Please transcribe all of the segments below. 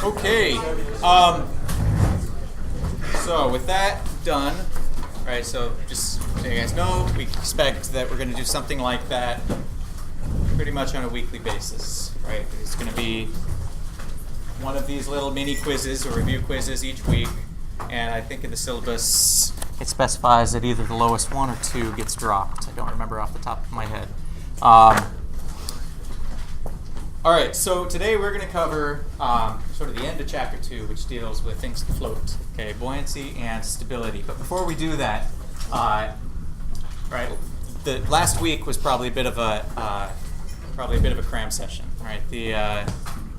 Okay. So with that done, right? So just so you guys know, we expect that we're going to do something like that pretty much on a weekly basis, right? It's going to be one of these little mini quizzes or review quizzes each week, and I think in the syllabus it specifies that either the lowest one or two gets dropped. I don't remember off the top of my head. All right, so today we're going to cover sort of the end of Chapter 2, which deals with things that float, okay, buoyancy and stability. But before we do that, right, the last week was probably a bit of a cram session, right? The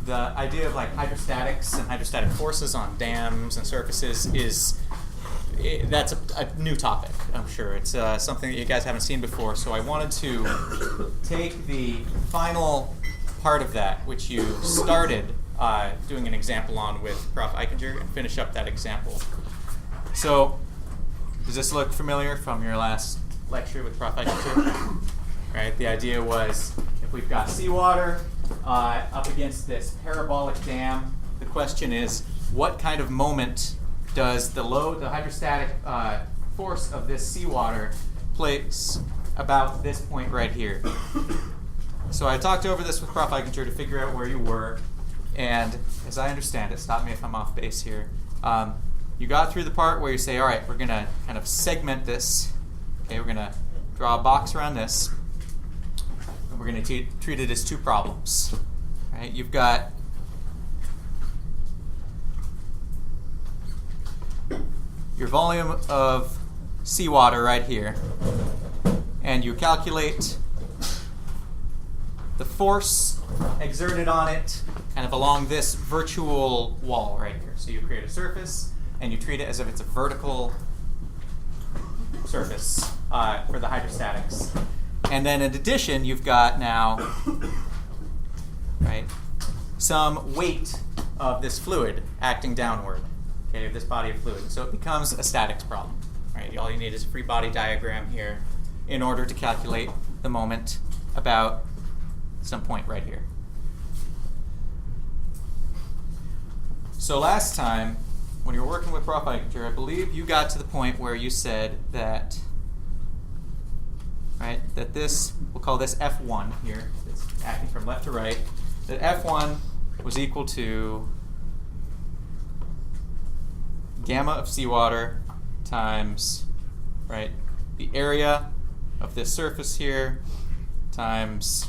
idea of like hydrostatics and hydrostatic forces on dams and surfaces that's a new topic, I'm sure. It's something that you guys haven't seen before, so I wanted to take the final part of that, which you started doing an example on with Prof. Eichinger, and finish up that example. So, does this look familiar from your last lecture with Prof. Eichinger? Right, the idea was if we've got seawater up against this parabolic dam, the question is, what kind of moment does the hydrostatic force of this seawater place about this point right here? So I talked over this with Prof. Eichinger to figure out where you were, and as I understand it, stop me if I'm off base here, you got through the part where you say, all right, we're going to kind of segment this. Okay, we're going to draw a box around this, and we're going to treat it as two problems. Right? You've got your volume of seawater right here, and you calculate the force exerted on it kind of along this virtual wall right here. So you create a surface, and you treat it as if it's a vertical surface for the hydrostatics. And then in addition, you've got now, right, some weight of this fluid acting downward, okay, this body of fluid. So it becomes a statics problem, right? All you need is a free body diagram here in order to calculate the moment about some point right here. So last time, when you were working with Prof. Eichinger, I believe you got to the point where you said that, right, that this, we'll call this F1 here, it's acting from left to right, that F1 was equal to gamma of seawater times, right, the area of this surface here times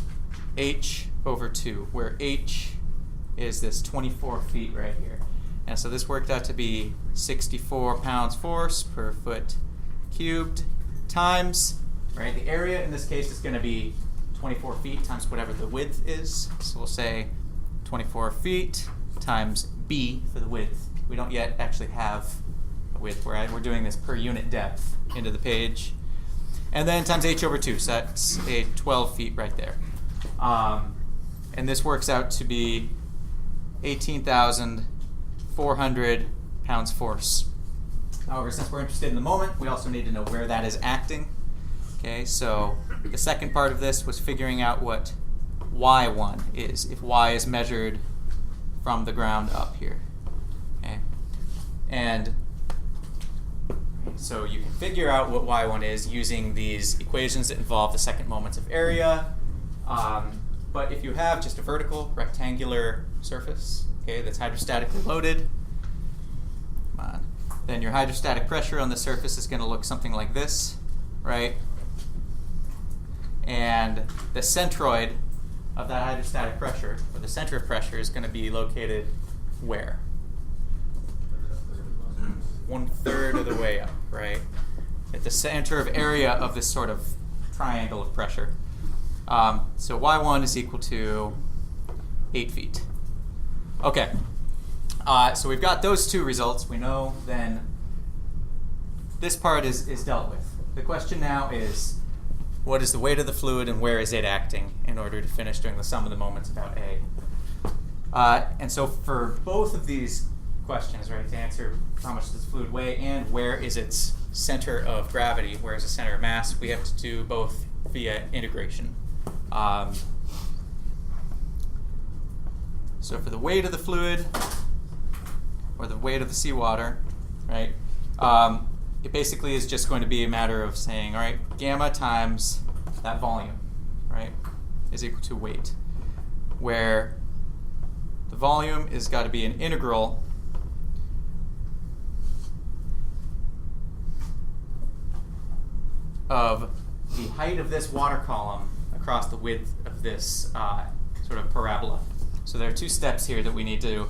h over 2, where h is this 24 feet right here. And so this worked out to be 64 pounds force per foot cubed times, right, the area in this case is going to be 24 feet times whatever the width is. So we'll say 24 feet times b for the width. We don't yet actually have a width. We're doing this per unit depth into the page. And then times h over 2, so that's a 12 feet right there. And this works out to be 18,400 pounds force. However, since we're interested in the moment, we also need to know where that is acting. Okay, so the second part of this was figuring out what y1 is, if y is measured from the ground up here. Okay, and so you can figure out what y1 is using these equations that involve the second moments of area. But if you have just a vertical rectangular surface, okay, that's hydrostatically loaded, then your hydrostatic pressure on the surface is going to look something like this, right? And the centroid of that hydrostatic pressure, or the center of pressure, is going to be located where? 1/3 of the way up, right? At the center of area of this sort of triangle of pressure. So y1 is equal to 8 feet. Okay, so we've got those two results. We know then this part is dealt with. The question now is, what is the weight of the fluid and where is it acting in order to finish doing the sum of the moments about A? And so for both of these questions, right, to answer how much does the fluid weigh and where is its center of gravity, where is the center of mass, we have to do both via integration. So for the weight of the fluid, or the weight of the seawater, right, it basically is just going to be a matter of saying, all right, gamma times that volume, right, is equal to weight, where the volume is got to be an integral of the height of this water column across the width of this sort of parabola. So there are two steps here that we need to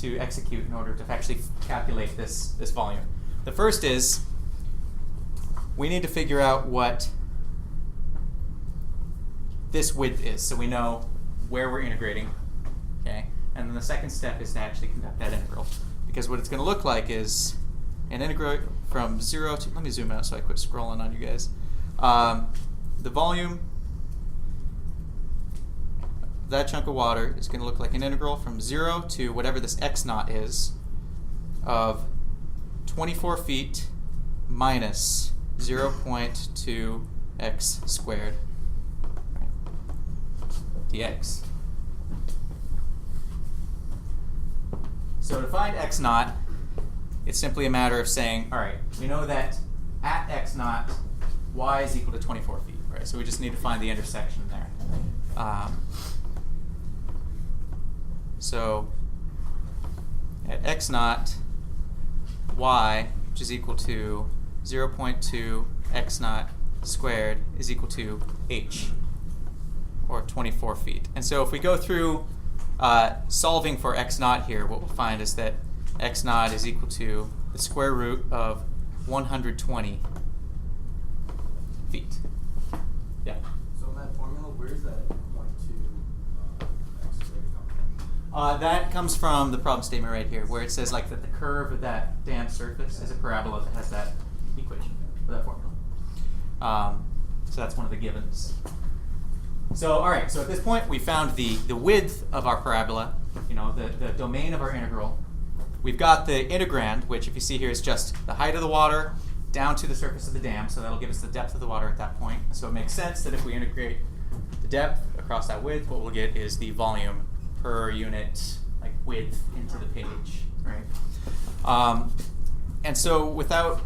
execute in order to actually calculate this volume. The first is we need to figure out what this width is, so we know where we're integrating. Okay, and then the second step is to actually conduct that integral, because what it's going to look like is an integral from 0 to, let me zoom out so I quit scrolling on you guys. The volume, that chunk of water is going to look like an integral from 0 to whatever this x naught is of 24 feet minus 0.2 x squared, right, dx. So to find x naught, it's simply a matter of saying, all right, we know that at x naught, y is equal to 24 feet, right? So we just need to find the intersection there. So at x naught, y, which is equal to 0.2 x naught squared, is equal to h, or 24 feet. And so if we go through solving for x naught here, what we'll find is that x naught is equal to the square root of 120 feet. Yeah? So in that formula, where's that 0.2 x squared come from? That comes from the problem statement right here, where it says like that the curve of that dam surface is a parabola that has that equation, or that formula. So that's one of the givens. So all right, so at this point we found the width of our parabola, you know, the domain of our integral. We've got the integrand, which if you see here is just the height of the water down to the surface of the dam, so that'll give us the depth of the water at that point. So it makes sense that if we integrate the depth across that width, what we'll get is the volume per unit like width into the page, right? And so without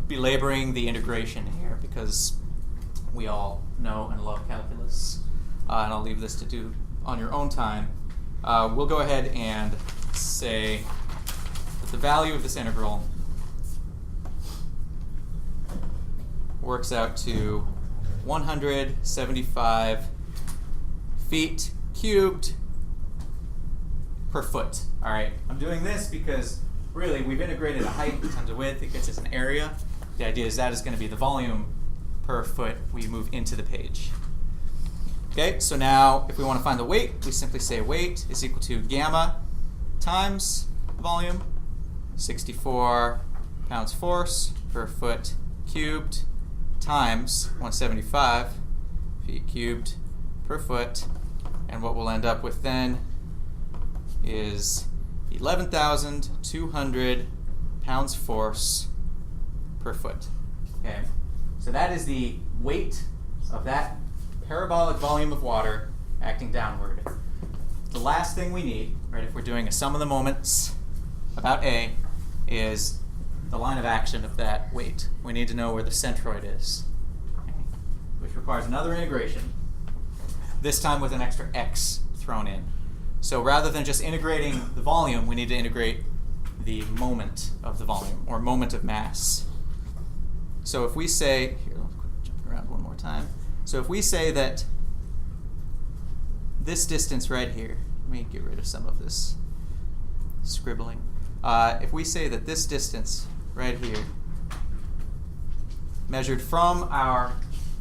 belaboring the integration here, because we all know and love calculus, and I'll leave this to do on your own time, we'll go ahead and say that the value of this integral works out to 175 feet cubed per foot. All right, I'm doing this because really we've integrated a height times a width. It gets us an area. The idea is that is going to be the volume per foot we move into the page. Okay, so now if we want to find the weight, we simply say weight is equal to gamma times volume, 64 pounds force per foot cubed, times 175 feet cubed per foot. And what we'll end up with then is 11,200 pounds force per foot. Okay, so that is the weight of that parabolic volume of water acting downward. The last thing we need, right, if we're doing a sum of the moments about A, is the line of action of that weight. We need to know where the centroid is, okay, which requires another integration, this time with an extra x thrown in. So rather than just integrating the volume, we need to integrate the moment of the volume, or moment of mass. So if we say, here, let's jump around one more time. So if we say that this distance right here, let me get rid of some of this scribbling. If we say that this distance right here, measured from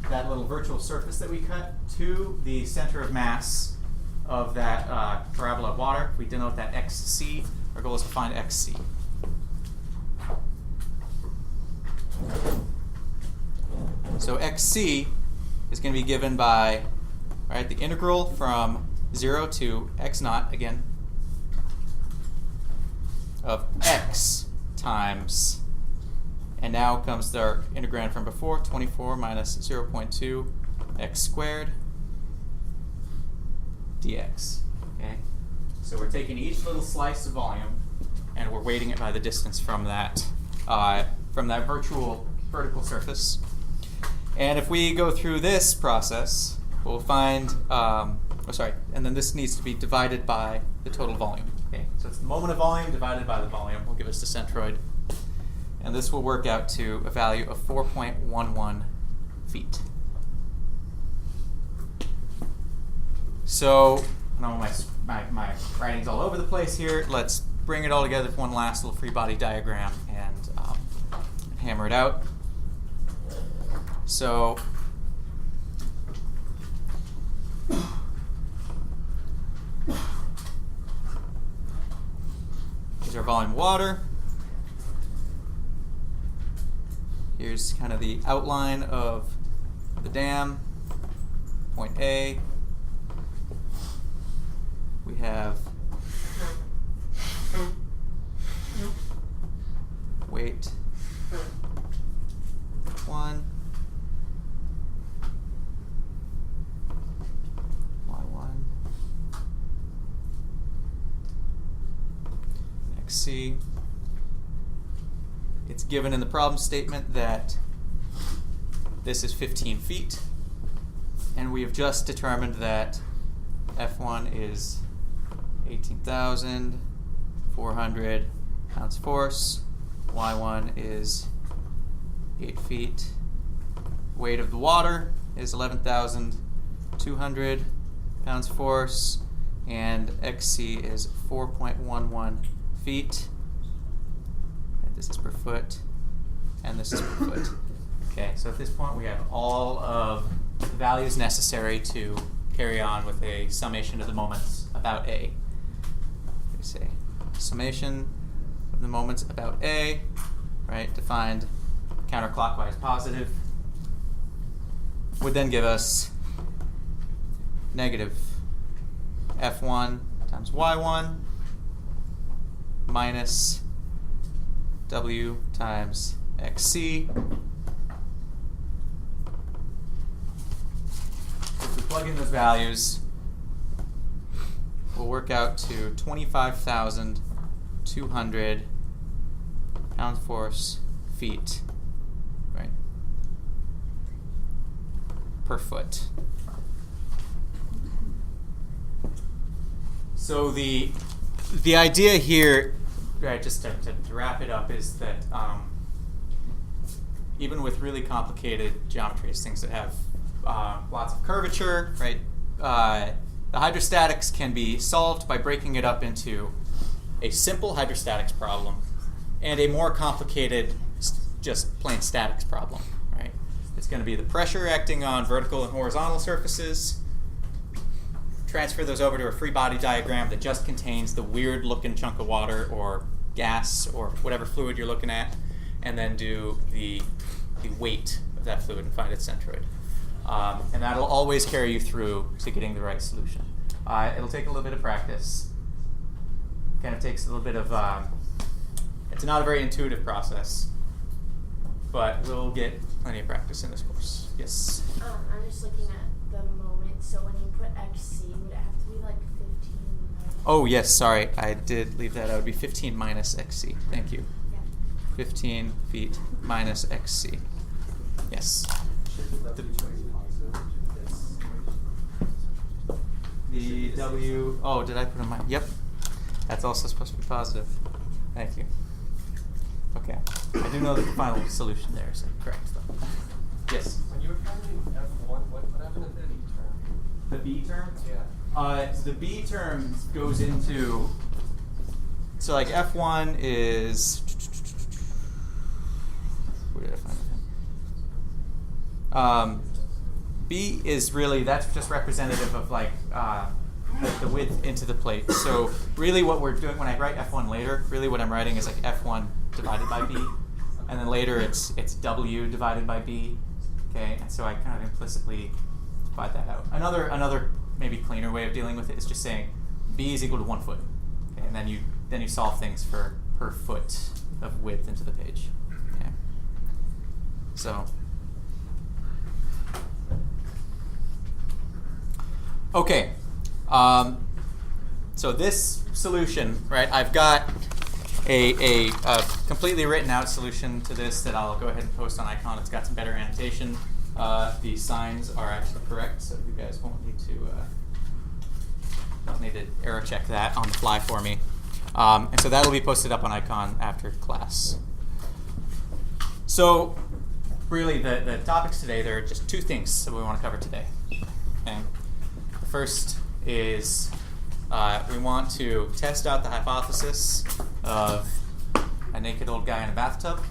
that little virtual surface that we cut to the center of mass of that parabola of water, we denote that xc. Our goal is to find xc. So xc is going to be given by, right, the integral from 0 to x naught, again, of x times, and now comes our integrand from before, 24 minus 0.2 x squared dx. Okay, so we're taking each little slice of volume and we're weighting it by the distance from that vertical surface. And if we go through this process, we'll find, and then this needs to be divided by the total volume. Okay, so it's the moment of volume divided by the volume will give us the centroid. And this will work out to a value of 4.11 feet. So, I know my writing's all over the place here. Let's bring it all together for one last little free body diagram and hammer it out. So, here's our volume of water. Here's kind of the outline of the dam, point A. We have weight 1, Y1, XC. It's given in the problem statement that this is 15 feet, and we have just determined that F1 is 18,400 pounds force, Y1 is 8 feet, weight of the water is 11,200 pounds force, and XC is 4.11 feet. This is per foot, and this is per foot. Okay, so at this point we have all of the values necessary to carry on with a summation of the moments about A. We say summation of the moments about A, right, defined counterclockwise positive, would then give us negative F1 times Y1 minus W times XC. If we plug in those values, we'll work out to 25,200 pound force feet, right, per foot. So the idea here, right, just to wrap it up, is that even with really complicated geometries, things that have lots of curvature, right, the hydrostatics can be solved by breaking it up into a simple hydrostatics problem and a more complicated, just plain statics problem, right? It's going to be the pressure acting on vertical and horizontal surfaces. Transfer those over to a free body diagram that just contains the weird looking chunk of water or gas or whatever fluid you're looking at, and then do the weight of that fluid and find its centroid. And that'll always carry you through to getting the right solution. It'll take a little bit of practice. Kind of takes a little bit of, it's not a very intuitive process, but we'll get plenty of practice in this course. Yes? I'm just looking at the moment, so when you put XC, would it have to be like 15? Oh, yes, sorry, I did leave that out. It would be 15 minus XC. Thank you. Yeah. 15 feet minus XC. Yes. The W, oh, did I put in my, yep. That's also supposed to be positive. Thank you. Okay. I do know that the final solution there is correct, though. Yes? When you were counting F1, what happened to the B term? The B term? Yeah. The B term goes into, so like F1 is, where did I find it? B is really, that's just representative of like the width into the plate. So really what we're doing, when I write F1 later, really what I'm writing is like F1 divided by B. And then later it's W divided by B. Okay, and so I kind of implicitly divide that out. Another maybe cleaner way of dealing with it is just saying B is equal to 1 foot. Okay, and then you solve things for per foot of width into the page. Okay. So okay. So this solution, right, I've got a completely written out solution to this that I'll go ahead and post on Icon. It's got some better annotation. The signs are actually correct, so you guys won't need to error check that on the fly for me. And so that'll be posted up on Icon after class. So really the topics today, there are just two things that we want to cover today. Okay? The first is we want to test out the hypothesis of a naked old guy in a bathtub.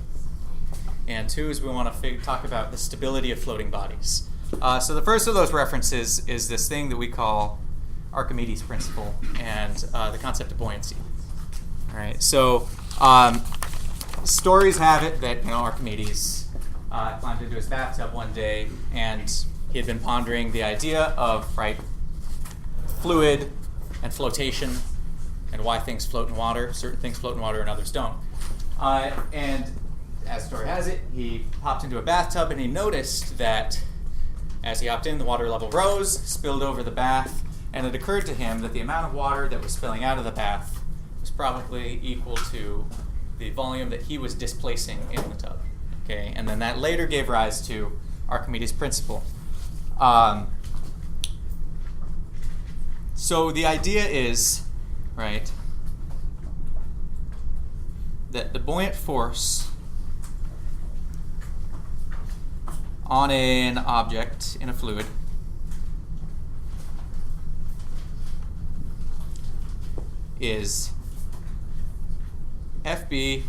And two is we want to talk about the stability of floating bodies. So the first of those references is this thing that we call Archimedes Principle and the concept of buoyancy. All right. So stories have it that Archimedes climbed into his bathtub one day, and he had been pondering the idea of fluid and flotation and why things float in water. Certain things float in water and others don't. And as the story has it, he hopped into a bathtub and he noticed that as he hopped in, the water level rose, spilled over the bath, and it occurred to him that the amount of water that was spilling out of the bath was probably equal to the volume that he was displacing in the tub. Okay, and then that later gave rise to Archimedes' Principle. So the idea is, right, that the buoyant force on an object in a fluid is FB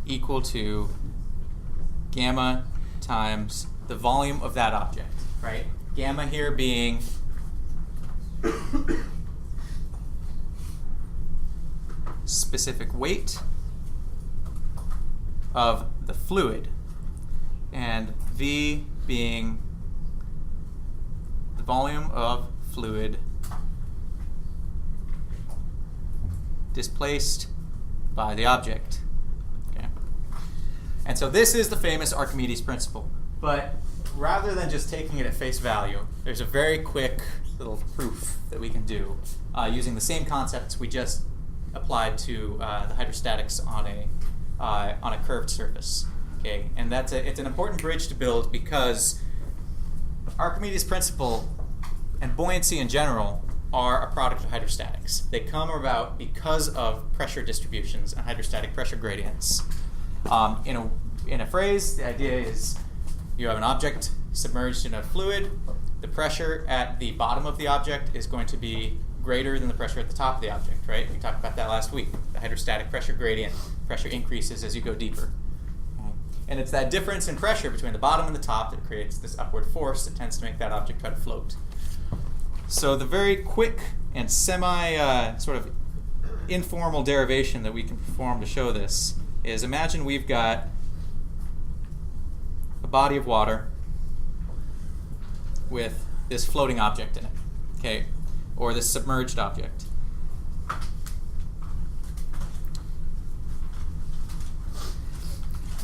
equal to gamma times the volume of that object, right? Gamma here being specific weight of the fluid, and V being the volume of fluid displaced by the object. Okay. And so this is the famous Archimedes Principle. But rather than just taking it at face value, there's a very quick little proof that we can do using the same concepts we just applied to the hydrostatics on a curved surface. Okay, and it's an important bridge to build because Archimedes' Principle and buoyancy in general are a product of hydrostatics. They come about because of pressure distributions and hydrostatic pressure gradients. In a phrase, the idea is you have an object submerged in a fluid. The pressure at the bottom of the object is going to be greater than the pressure at the top of the object, right? We talked about that last week. The hydrostatic pressure gradient, pressure increases as you go deeper. And it's that difference in pressure between the bottom and the top that creates this upward force that tends to make that object try to float. So the very quick and sort of informal derivation that we can perform to show this is, imagine we've got a body of water with this floating object in it, okay, or this submerged object.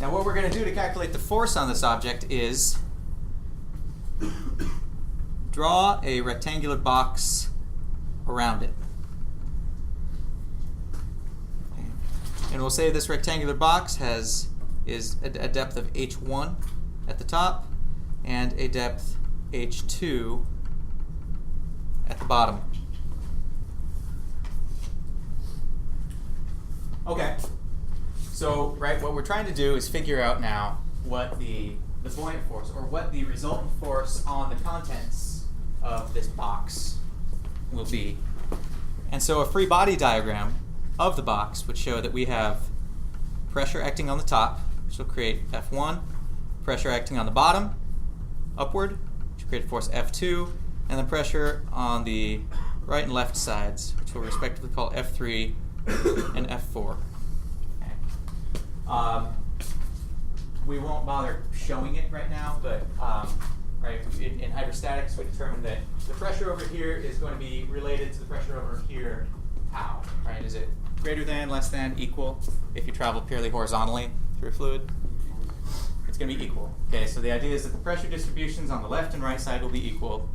Now what we're going to do to calculate the force on this object is draw a rectangular box around it. Okay. And we'll say this rectangular box is a depth of h1 at the top and a depth h2 at the bottom. Okay. So, right, what we're trying to do is figure out now what the buoyant force, or what the resultant force on the contents of this box will be. And so a free body diagram of the box would show that we have pressure acting on the top, which will create F1, pressure acting on the bottom, upward, which will create a force F2, and then pressure on the right and left sides, which we'll respectively call F3 and F4. We won't bother showing it right now, but right, in hydrostatics, we determined that the pressure over here is going to be related to the pressure over here. How? Right? Is it greater than, less than, equal? If you travel purely horizontally through a fluid, it's going to be equal. Okay, so the idea is that the pressure distributions on the left and right side will be equal.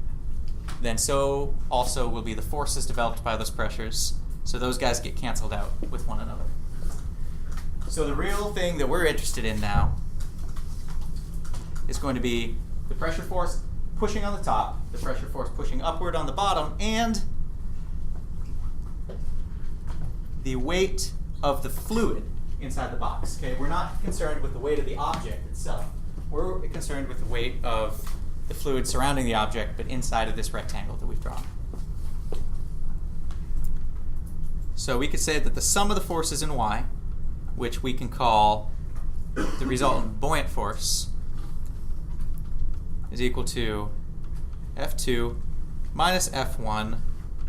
then so also will be the forces developed by those pressures. So those guys get canceled out with one another. So the real thing that we're interested in now is going to be the pressure force pushing on the top, the pressure force pushing upward on the bottom, and the weight of the fluid inside the box. Okay, we're not concerned with the weight of the object itself. We're concerned with the weight of the fluid surrounding the object, but inside of this rectangle that we've drawn. So we could say that the sum of the forces in y, which we can call the resultant buoyant force, is equal to F2 minus F1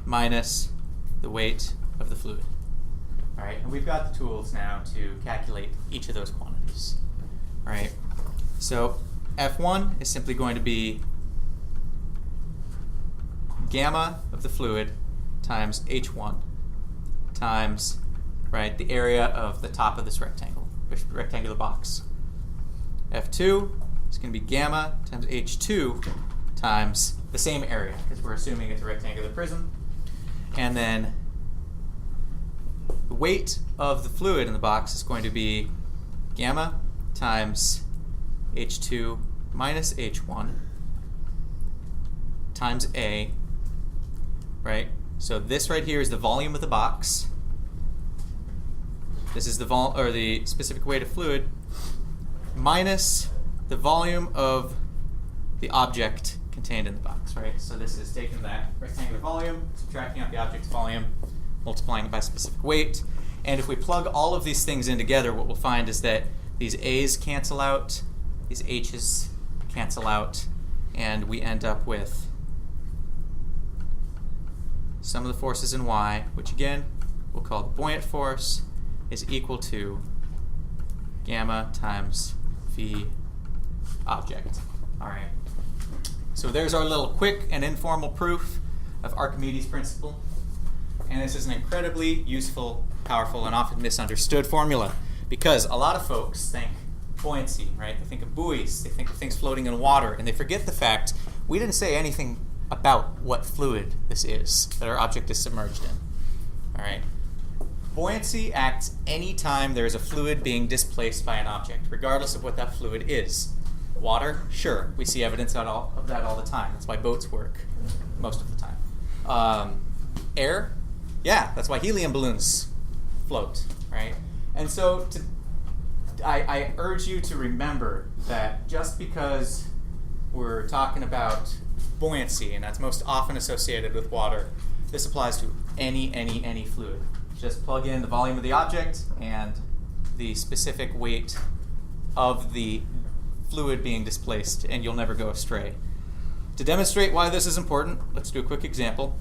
minus the weight of the fluid. All right, and we've got the tools now to calculate each of those quantities. All right, so F1 is simply going to be gamma of the fluid times H1 times, right, the area of the top of this rectangular box. F2 is going to be gamma times H2 times the same area, because we're assuming it's a rectangular prism. And then the weight of the fluid in the box is going to be gamma times H2 minus H1 times A, right? So this right here is the volume of the box. This is the specific weight of fluid minus the volume of the object contained in the box, right? So this is taking that rectangular volume, subtracting out the object's volume, multiplying it by specific weight. And if we plug all of these things in together, what we'll find is that these A's cancel out, these H's cancel out, and we end up with sum of the forces in y, which again we'll call the buoyant force, is equal to gamma times v object. All right. So there's our little quick and informal proof of Archimedes' principle. And this is an incredibly useful, powerful, and often misunderstood formula, because a lot of folks think buoyancy, right? They think of buoys, they think of things floating in water, and they forget the fact we didn't say anything about what fluid this is that our object is submerged in. All right. Buoyancy acts anytime there is a fluid being displaced by an object, regardless of what that fluid is. Water, sure, we see evidence of that all the time. That's why boats work most of the time. Air, yeah, that's why helium balloons float, right? And so I urge you to remember that just because we're talking about buoyancy, and that's most often associated with water, this applies to any fluid. Just plug in the volume of the object and the specific weight of the fluid being displaced, and you'll never go astray. To demonstrate why this is important, let's do a quick example.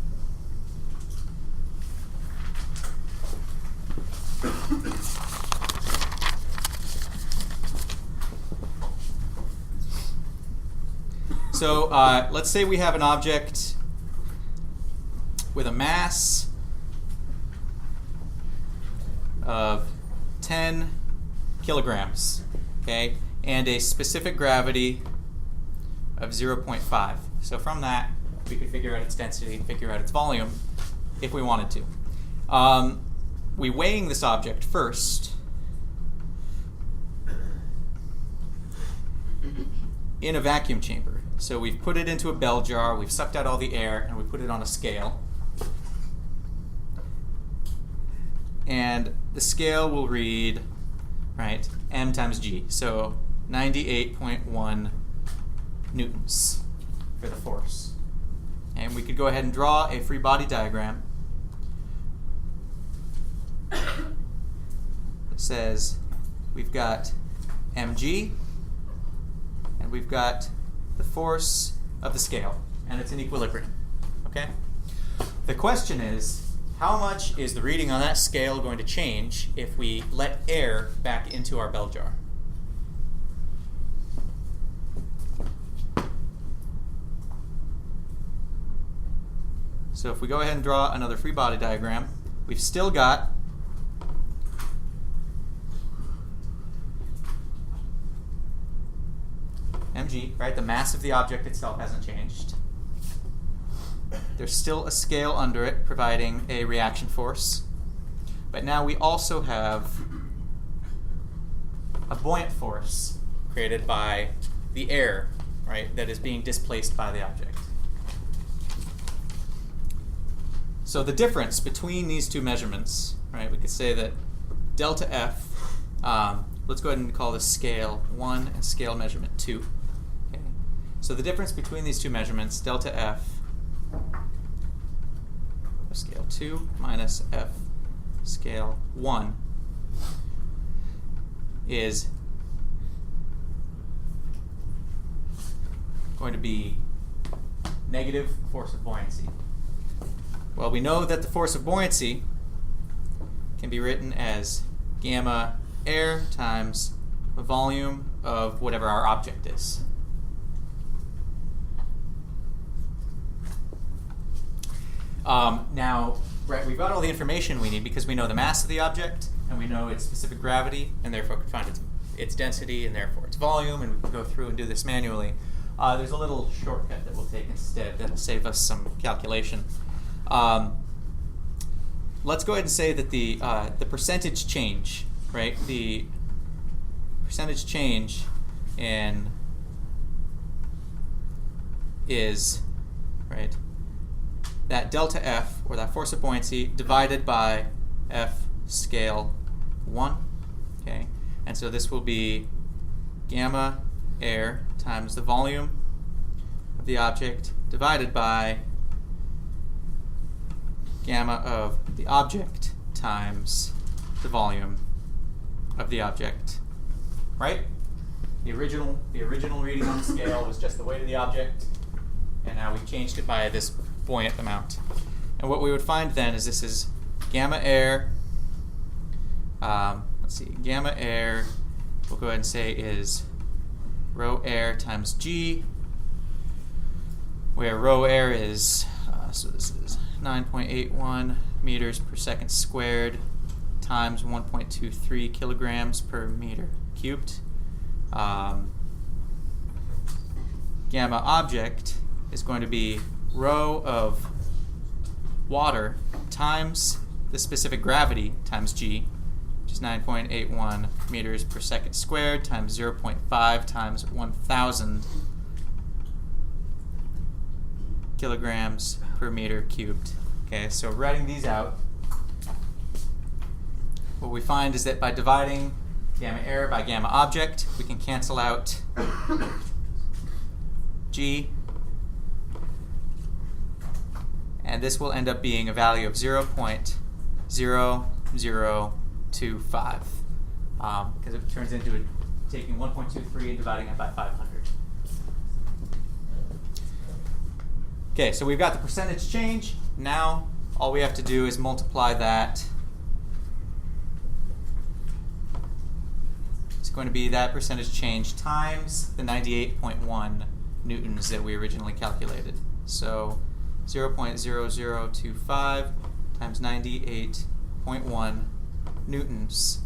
So let's say we have an object with a mass of 10 kilograms, okay, and a specific gravity of 0.5. So from that, we could figure out its density and figure out its volume if we wanted to. We weighing this object first in a vacuum chamber. So we've put it into a bell jar, we've sucked out all the air, and we put it on a scale. And the scale will read, right, m times g. So 98.1 newtons for the force. And we could go ahead and draw a free body diagram that says we've got mg and we've got the force of the scale, and it's in equilibrium. Okay? The question is, how much is the reading on that scale going to change if we let air back into our bell jar? So if we go ahead and draw another free body diagram, we've still got mg, right? The mass of the object itself hasn't changed. There's still a scale under it providing a reaction force. But now we also have a buoyant force created by the air, right, that is being displaced by the object. So the difference between these two measurements, right, we could say that delta F, let's go ahead and call this scale 1 and scale measurement 2. Okay. So the difference between these two measurements, delta F of scale 2 minus F scale 1, is going to be negative force of buoyancy. Well, we know that the force of buoyancy can be written as gamma air times the volume of whatever our object is. Now, right, we've got all the information we need because we know the mass of the object and we know its specific gravity, and therefore can find its density and therefore its volume, and we can go through and do this manually. There's a little shortcut that we'll take instead that will save us some calculation. Let's go ahead and say that the percentage change, right? The percentage change is, right, that delta F, or that force of buoyancy, divided by F scale 1, okay? And so this will be gamma air times the volume of the object divided by gamma of the object times the volume of the object, right? The original reading on the scale was just the weight of the object, and now we've changed it by this buoyant amount. And what we would find then is this is gamma air, gamma air, we'll go ahead and say is rho air times G, where rho air is, so this is 9.81 meters per second squared times 1.23 kilograms per meter cubed. Gamma object is going to be rho of water times the specific gravity times G, which is 9.81 meters per second squared times 0.5 times 1,000 kilograms per meter cubed. Okay, so writing these out, what we find is that by dividing gamma air by gamma object, we can cancel out G, and this will end up being a value of 0.0025, because it turns into taking 1.23 and dividing it by 500. Okay, so we've got the percentage change. Now all we have to do is multiply that. It's going to be that percentage change times the 98.1 newtons that we originally calculated. So 0.0025 times 98.1 newtons.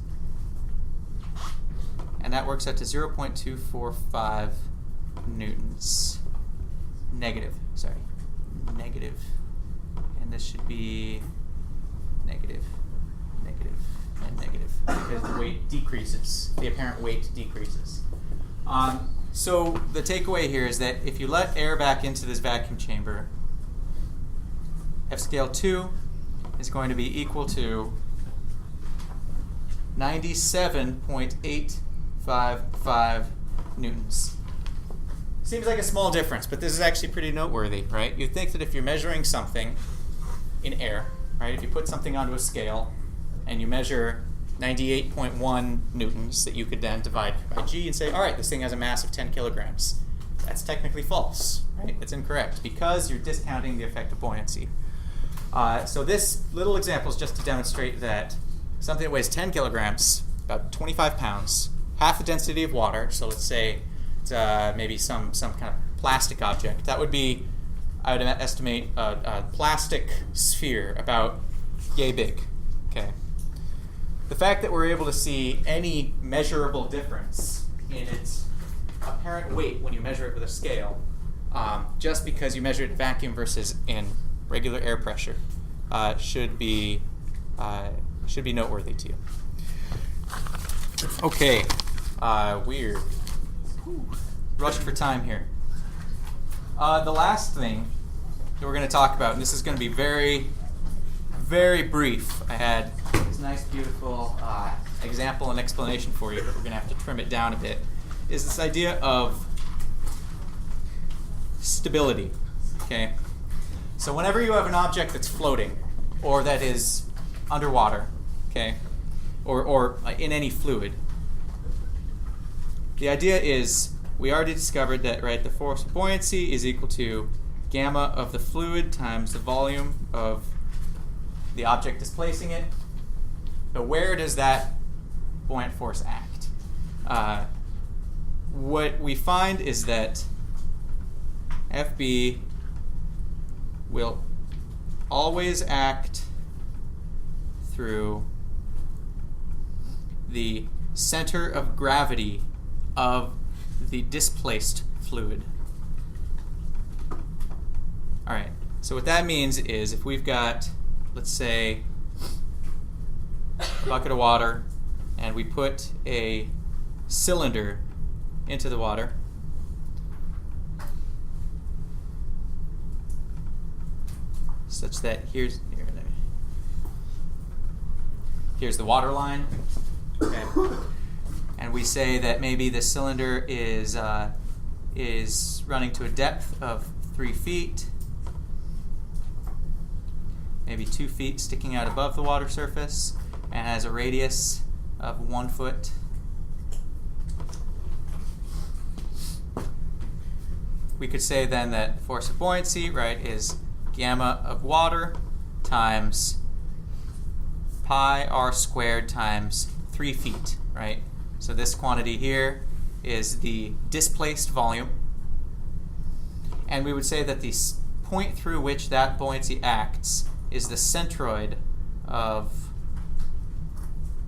And that works out to 0.245 newtons. Negative. And this should be negative, and negative, because the weight decreases. The apparent weight decreases. So the takeaway here is that if you let air back into this vacuum chamber, F scale 2 is going to be equal to 97.855 newtons. Seems like a small difference, but this is actually pretty noteworthy, right? You'd think that if you're measuring something in air, right, if you put something onto a scale and you measure 98.1 newtons, that you could then divide by G and say, all right, this thing has a mass of 10 kilograms. That's technically false, right? It's incorrect because you're discounting the effect of buoyancy. So this little example is just to demonstrate that something that weighs 10 kilograms, about 25 pounds, half the density of water, so let's say it's maybe some kind of plastic object. That would be, I would estimate, a plastic sphere about yay big. Okay. The fact that we're able to see any measurable difference in its apparent weight when you measure it with a scale, just because you measure it in vacuum versus in regular air pressure, should be noteworthy to you. Okay, weird. Rush for time here. The last thing that we're going to talk about, and this is going to be very, very brief. I had this nice, beautiful example and explanation for you, but we're going to have to trim it down a bit, is this idea of stability. Okay? So whenever you have an object that's floating, or that is underwater, okay, or in any fluid, the idea is, we already discovered that, right, the force of buoyancy is equal to gamma of the fluid times the volume of the object displacing it. But where does that buoyant force act? What we find is that FB will always act through the center of gravity of the displaced fluid. All right, so what that means is if we've got, let's say, a bucket of water, and we put a cylinder into the water, such that here's the water line, okay. And we say that maybe the cylinder is running to a depth of 3 feet, maybe 2 feet sticking out above the water surface, and has a radius of 1 foot. We could say then that force of buoyancy, right, is gamma of water times pi r squared times 3 feet, right? So this quantity here is the displaced volume. And we would say that the point through which that buoyancy acts is the centroid of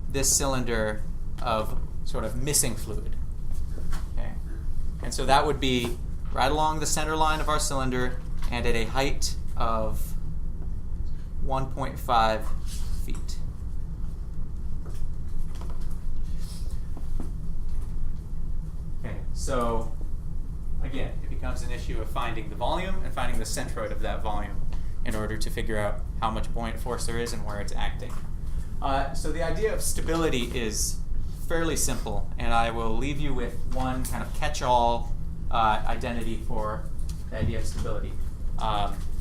this cylinder of sort of missing fluid. Okay? And so that would be right along the center line of our cylinder and at a height of 1.5 feet. Okay, so again, it becomes an issue of finding the volume and finding the centroid of that volume in order to figure out how much buoyant force there is and where it's acting. So the idea of stability is fairly simple, and I will leave you with one kind of catch-all identity for the idea of stability.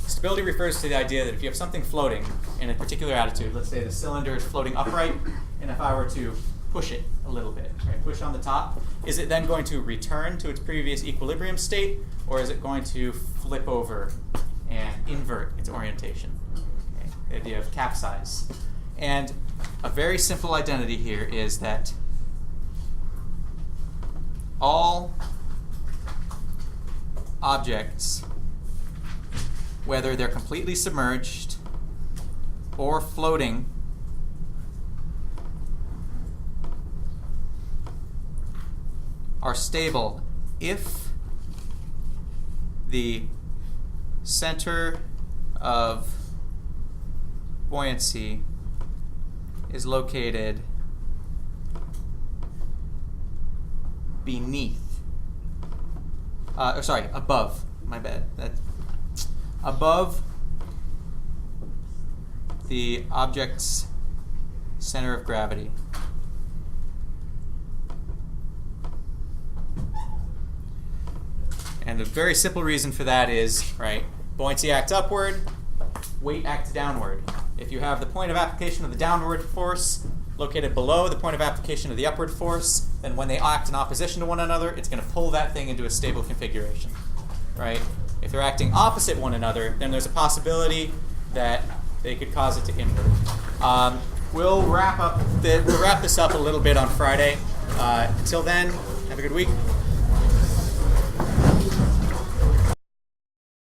Stability refers to the idea that if you have something floating in a particular attitude, let's say the cylinder is floating upright, and if I were to push it a little bit, right, push on the top, is it then going to return to its previous equilibrium state, or is it going to flip over and invert its orientation? Okay, the idea of capsize. And a very simple identity here is that all objects, whether they're completely submerged or floating, are stable if the center of buoyancy is located above, my bad, above the object's center of gravity. And the very simple reason for that is, right, buoyancy acts upward, weight acts downward. If you have the point of application of the downward force located below the point of application of the upward force, then when they act in opposition to one another, it's going to pull that thing into a stable configuration, right? If they're acting opposite one another, then there's a possibility that they could cause it to invert. We'll wrap this up a little bit on Friday. Until then, have a good week.